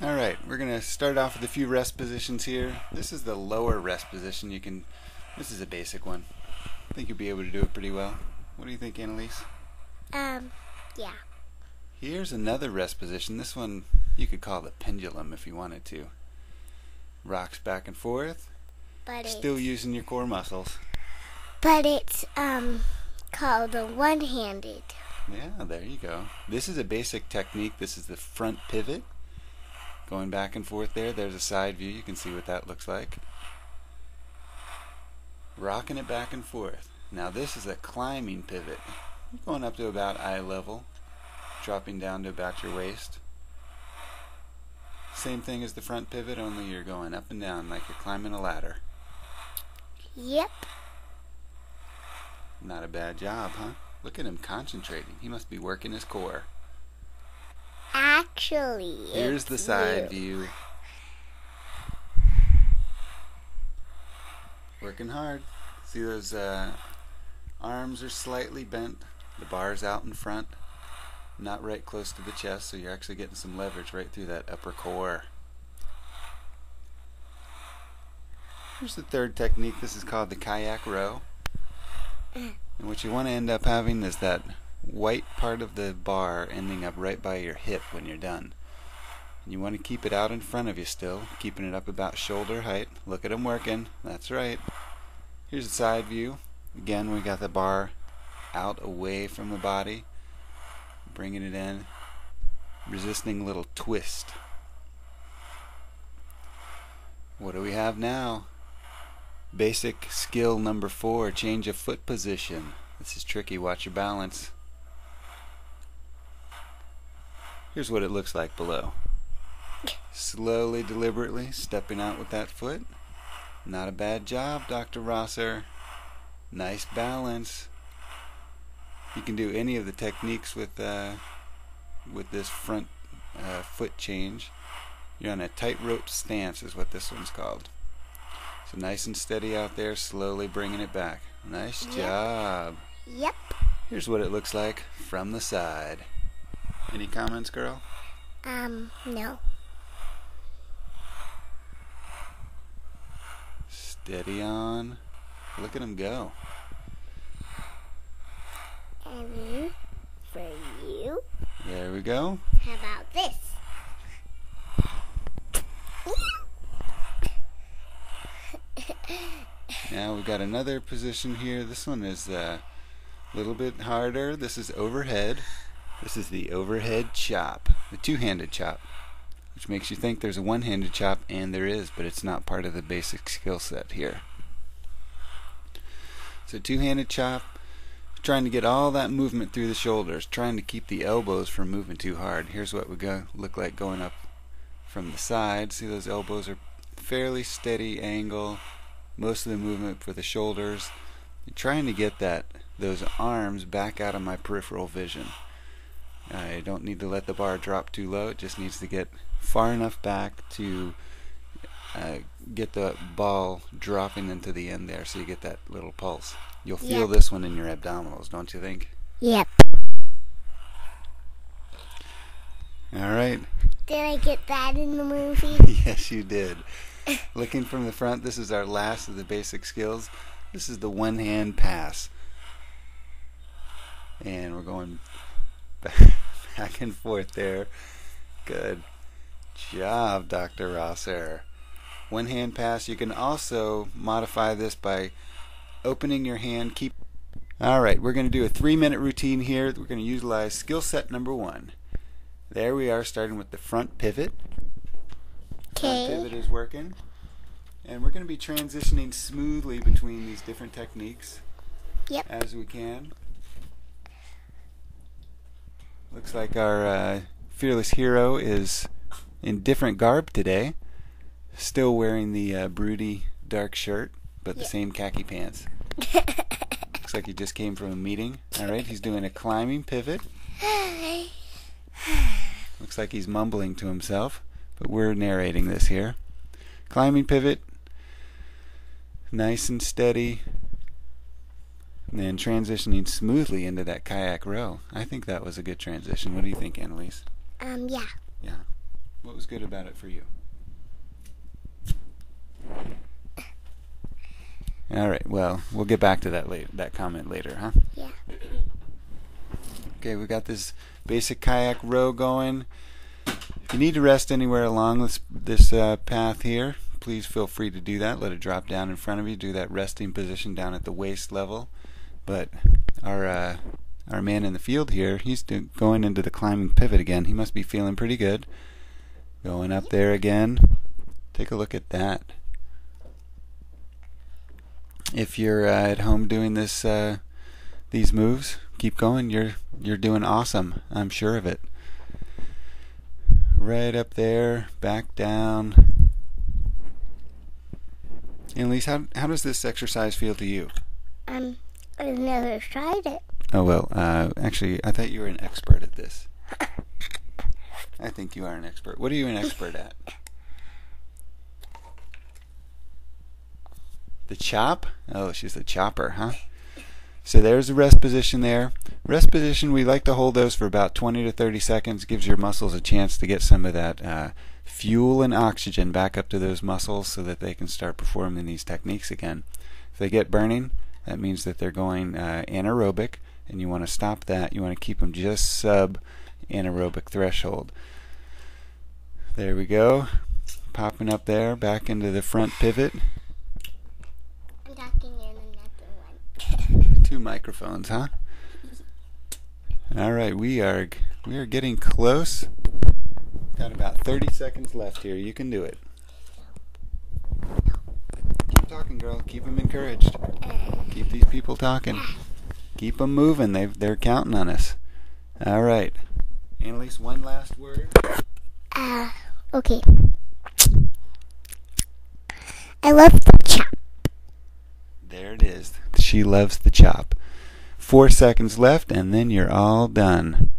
Alright, we're going to start off with a few rest positions here. This is the lower rest position. This is a basic one. I think you'll be able to do it pretty well. What do you think, Annalise? Yeah. Here's another rest position. This one you could call the pendulum if you wanted to. Rocks back and forth. Still using your core muscles. But it's called the one-handed. Yeah, there you go. This is a basic technique. This is the front pivot. Going back and forth there. There's a side view. You can see what that looks like. Rocking it back and forth. Now this is a climbing pivot. Going up to about eye level. Dropping down to about your waist. Same thing as the front pivot, only you're going up and down like you're climbing a ladder. Yep. Not a bad job, huh? Look at him concentrating. He must be working his core. Actually, here's the side view. Working hard. See those arms are slightly bent. The bar's out in front. Not right close to the chest, so you're actually getting some leverage right through that upper core. Here's the third technique. This is called the kayak row. And what you want to end up having is that white part of the bar ending up right by your hip when you're done. And you want to keep it out in front of you still, keeping it up about shoulder height. Look at them working. That's right. Here's the side view. Again, we got the bar out away from the body. Bringing it in. Resisting a little twist. What do we have now? Basic skill number 4, change of foot position. This is tricky. Watch your balance. Here's what it looks like below. Slowly, deliberately stepping out with that foot. Not a bad job, Dr. Rosser. Nice balance. You can do any of the techniques with this front foot change. You're on a tightrope stance is what this one's called. So nice and steady out there, slowly bringing it back. Nice job. Yep. Here's what it looks like from the side. Any comments, girl? No. Steady on. Look at him go. And for you. There we go. How about this? Now we've got another position here. This one is a little bit harder. This is overhead. This is the overhead chop, the two-handed chop, which makes you think there's a one-handed chop, and there is, but it's not part of the basic skill set here. So two-handed chop, trying to get all that movement through the shoulders, trying to keep the elbows from moving too hard. Here's what we look like going up from the side. See those elbows are fairly steady angle. Most of the movement for the shoulders. You're trying to get those arms back out of my peripheral vision. I don't need to let the bar drop too low. It just needs to get far enough back to get the ball dropping into the end there, so you get that little pulse. You'll feel this one in your abdominals, don't you think? Yep. All right. Did I get that in the movie? Yes, you did. Looking from the front, this is our last of the basic skills. This is the one-hand pass. And we're going back and forth there. Good job, Dr. Rosser. One-hand pass. You can also modify this by opening your hand. Alright, we're going to do a 3-minute routine here. We're going to utilize skill set number 1. There we are, starting with the front pivot. Front pivot is working. And we're going to be transitioning smoothly between these different techniques as we can. Looks like our fearless hero is in different garb today. Still wearing the broody dark shirt, but the same khaki pants. Looks like he just came from a meeting. Alright, he's doing a climbing pivot. Looks like he's mumbling to himself, but we're narrating this here. Climbing pivot, nice and steady, and then transitioning smoothly into that kayak row. I think that was a good transition. What do you think, Annalise? Yeah. Yeah. What was good about it for you? All right. Well, we'll get back to that comment later, huh? Yeah. Okay, we got this basic kayak row going. If you need to rest anywhere along this path here, please feel free to do that. Let it drop down in front of you. Do that resting position down at the waist level. But our man in the field here, he's going into the climbing pivot again. He must be feeling pretty good. Going up there again. Take a look at that. If you're at home doing these moves, keep going. You're doing awesome. I'm sure of it. Right up there, back down. Annalise, how does this exercise feel to you? I've never tried it. Oh well, actually, I thought you were an expert at this. I think you are an expert. What are you an expert at? The chop? Oh, she's the chopper, huh? So there's the rest position there. Rest position, we like to hold those for about 20 to 30 seconds. Gives your muscles a chance to get some of that fuel and oxygen back up to those muscles so that they can start performing these techniques again. If they get burning, that means that they're going anaerobic, and you want to stop that. You want to keep them just sub-anaerobic threshold. There we go. Popping up there, back into the front pivot. I'm talking in another one. 2 microphones, huh? All right, we are getting close. Got about 30 seconds left here. You can do it. Keep talking, girl. Keep them encouraged. Keep these people talking. Keep them moving. They're counting on us. All right. Annalise, one last word. Okay. I love the chop. There it is. She loves the chop. 4 seconds left, and then you're all done.